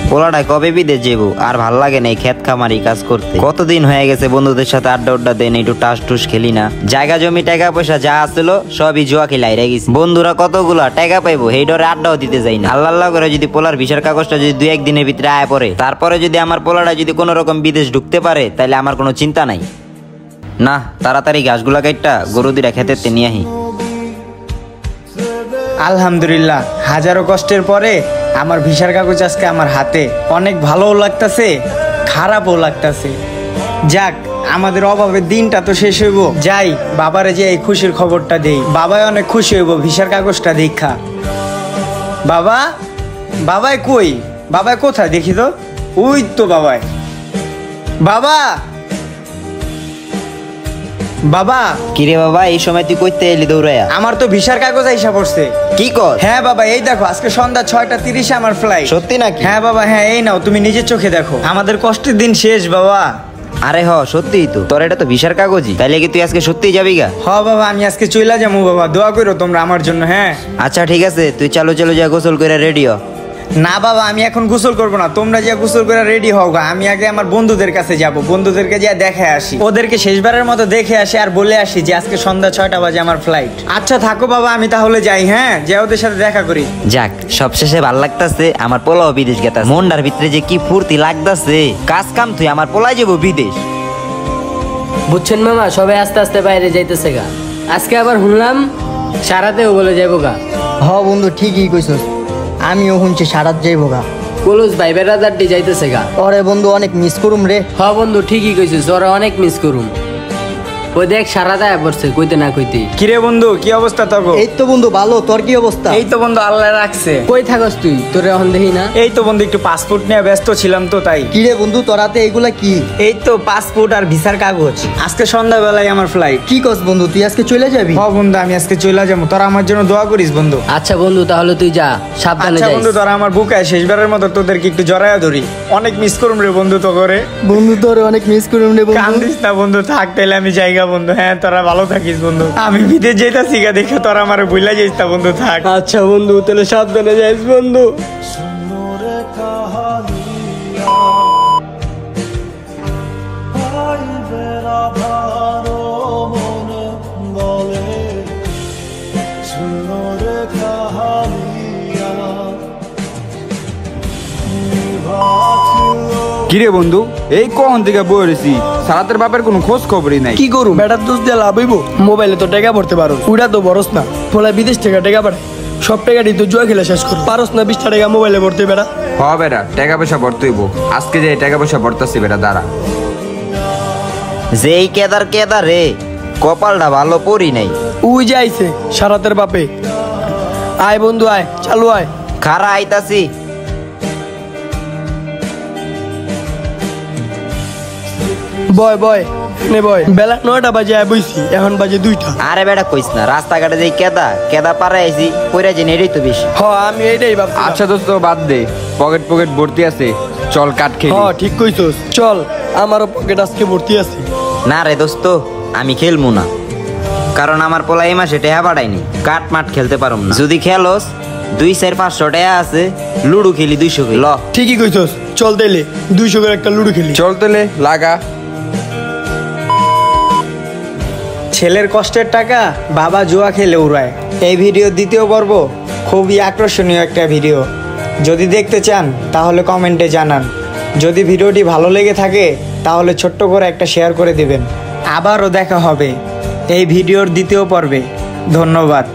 পোলাটা কবে বিদেশ যাবো, আর ভাল লাগে না এই ক্ষেত খামারি কাজ করতে। কতদিন হয়ে গেছে বন্ধুদের সাথে আড্ডা দেন, একটু টাস টুস খেলি না। জায়গা জমি টাকা পয়সা যা আসছিল সবই জুয়া খেলাই গেছি। বন্ধুরা কতগুলা টাকা পাইবো এই ডরে আড্ডাও দিতে যাই না। আল্লাহ করে যদি পোলার ভিসার কাগজটা যদি 2-1 দিনের ভিতরে আয় পড়ে, তারপরে যদি আমার পোলাটা যদি কোনো রকম বিদেশ ঢুকতে পারে, তাহলে আমার কোনো চিন্তা নাই। না, তাড়াতাড়ি ঘাসগুলা কাইটটা গরু দুইটা খেতে নিয়ে আহি। আলহামদুলিল্লাহ, হাজারো কষ্টের পরে আমার ভিসার কাগজ আজকে আমার হাতে। অনেক ভালোও লাগতেছে, খারাপও লাগতেছে। যাক, আমাদের অভাবের দিনটা তো শেষ হইব। যাই বাবারে যে এই খুশির খবরটা দেই, বাবাই অনেক খুশি হইব ভিসার কাগজটা দেখা। বাবা, বাবাই কই? বাবাই কোথায় দেখি তো? ওই তো বাবাই। বাবা, বাবা। কিরে বাবা, এই সময় তুই কইতে এলি দৌড়াইয়া? আমার তো ভিসার কাগজ আইসা পড়ছে। কি কর? হ্যাঁ বাবা, এই দেখো আজকে সন্ধ্যা 6:30 আমার ফ্লাইট। সত্যি নাকি? হ্যাঁ বাবা, হ্যাঁ, এই নাও তুমি নিজের চোখে দেখো। আমাদের কষ্টের দিন শেষ বাবা। আরে সত্যিই তো, তোর এটা তো ভিসার কাগজই। তাইলে কি তুই আজকে সত্যিই যাবি গা? বাবা, আমি আজকে চইলা যাবো বাবা, দোয়া করো তোমরা আমার জন্য। হ্যাঁ আচ্ছা ঠিক আছে, তুই চালু যা গোসল করে রেডি হ। না বাবা, আমি এখন গোসল করবো না, তোমরা যা গোসল করে রেডি হও গা। আমি আগে আমার বন্ধুদের কাছে যাব, বন্ধুদেরকে যা দেখে আসি, ওদেরকে শেষবারের মতো দেখে আসি আর বলে আসি যে আজকে সন্ধ্যা 6টা বাজে আমার ফ্লাইট। আচ্ছা থাকো বাবা, আমি তাহলে যাই। হ্যাঁ, যে ওদের সাথে দেখা করি। যাক, সবশেষে ভাল লাগতাছে আমার পোলাও বিদেশ গেতাছে। মনটার ভিতরে যে কি ফুর্তি লাগতাছে। কাজ কাম তুই আমার পোলাই যাবো বিদেশ। বুঝছেন মামা, সবাই আস্তে আস্তে বাইরে যাইতেছে গা। আজকে আবার শুনলাম সারাতেও বলে যাবো গা। বন্ধু ঠিকই কইছস, আমিও শুনছি সারাত যাইবো গা। কলুস ভাই বেড়াদারটি যাইতেছে গা। ওরে বন্ধু অনেক মিস করুম রে। বন্ধু ঠিকই কইছিস, ওরা অনেক মিস করুম। ওই দেখ সারা দেয় পড়ছে কইতে না কইতে। কিরে বন্ধু, কি অবস্থা তোর? এই তো বন্ধু ভালো, তোর কি অবস্থা? এই তো বন্ধু আল্লাহ রাখছে। কই থাকস তুই? তোরে এখন দেখি না। এই তো বন্ধু একটু পাসপোর্ট নিয়ে ব্যস্ত ছিলাম তো তাই। কিরে বন্ধু, তোর হাতে এগুলা কি? এই তো পাসপোর্ট আর ভিসার কাগজ। আজকে সন্ধ্যাবেলায় আমার ফ্লাইট। কি কস বন্ধু, তুই আজকে চলে যাবি? বন্ধু আমি আজকে চলে যাবো, তোরা আমার জন্য দোয়া করিস বন্ধু। আচ্ছা বন্ধু, তাহলে তুই যা, সাবধানে আচ্ছা যাইস। বন্ধু, তোরা আমার বুকায় শেষবারের মতো তোদেরকে একটু জড়ায়া ধরি। অনেক মিস করুম রে বন্ধু তো করে। বন্ধু তোরে অনেক মিস করুম রে বন্ধু। কান্দিস না বন্ধু, থাক তাইলে আমি জায়গা বন্ধু। হ্যাঁ, তোরা ভালো থাকিস বন্ধু। আমি বিদেশ যাইতাছি গা, দেখে তোরা আমার ভুলা যাইস না বন্ধু, থাক। আচ্ছা বন্ধু, তাহলে সাবধানে যাইস বন্ধু। কিরে বন্ধু, এই কখন থেকে বই রয়েছি, সারাতের বাপের কোনো খোঁজ খবরই নাই। কি করুম, বেটার দোষ দিয়ে লাভ হইব? মোবাইলে তো টাকা ভরতে পারো, ওটা তো বরস না। ফলে বিদেশ থেকে টাকা পাঠায়, সব টাকাটি তো জুয়া খেলে শেষ কর। পারস না 20টা টাকা মোবাইলে ভরতে বেটা? বেটা, টাকা পয়সা ভরতে হইব। আজকে যে টাকা পয়সা ভরতাছি বেটা, দাঁড়া। যেই কেদার রে, কপালটা ভালো পড়ি নাই। উই যাইছে সারাতের বাপে। আয় বন্ধু আয়, চালু আয়। খারা আইতাছি। বয় বয় নে বয়। বেলা 9টা বাজে আয় বইছি, এখন বাজে 2টা। আরে বেটা কইস না, রাস্তাঘাটে যেই কেদা পারে আইছি, পয়রা যে নেড়েই তো বেশি। আমি এইটাই ভাবছি। আচ্ছা দোস্ত বাদ দে, পকেট ভর্তি আছে, চল কাঠ খেলি। ঠিক কইছস, চল। আমারও পকেট আজকে ভর্তি আছে। না রে দোস্ত, আমি খেলবো না, কারণ আমার পোলা এই মাসে টেহা বাড়াইনি। কাঠ মাঠ খেলতে পারুম না। যদি খেলোস 200-500 টাকা আছে, লুডু খেলি 200 করে। ল ঠিকই কইছস, চল তাইলে 200 করে একটা লুডো খেলি। চল তাইলে লাগা। ছেলের কষ্টের টাকা বাবা জুয়া খেলে উড়ায়। এই ভিডিও দ্বিতীয় পর্ব খুবই আকর্ষণীয় একটা ভিডিও। যদি দেখতে চান তাহলে কমেন্টে জানান। যদি ভিডিওটি ভালো লেগে থাকে তাহলে ছোট্ট করে একটা শেয়ার করে দিবেন। আবারও দেখা হবে এই ভিডিওর দ্বিতীয় পর্বে। ধন্যবাদ।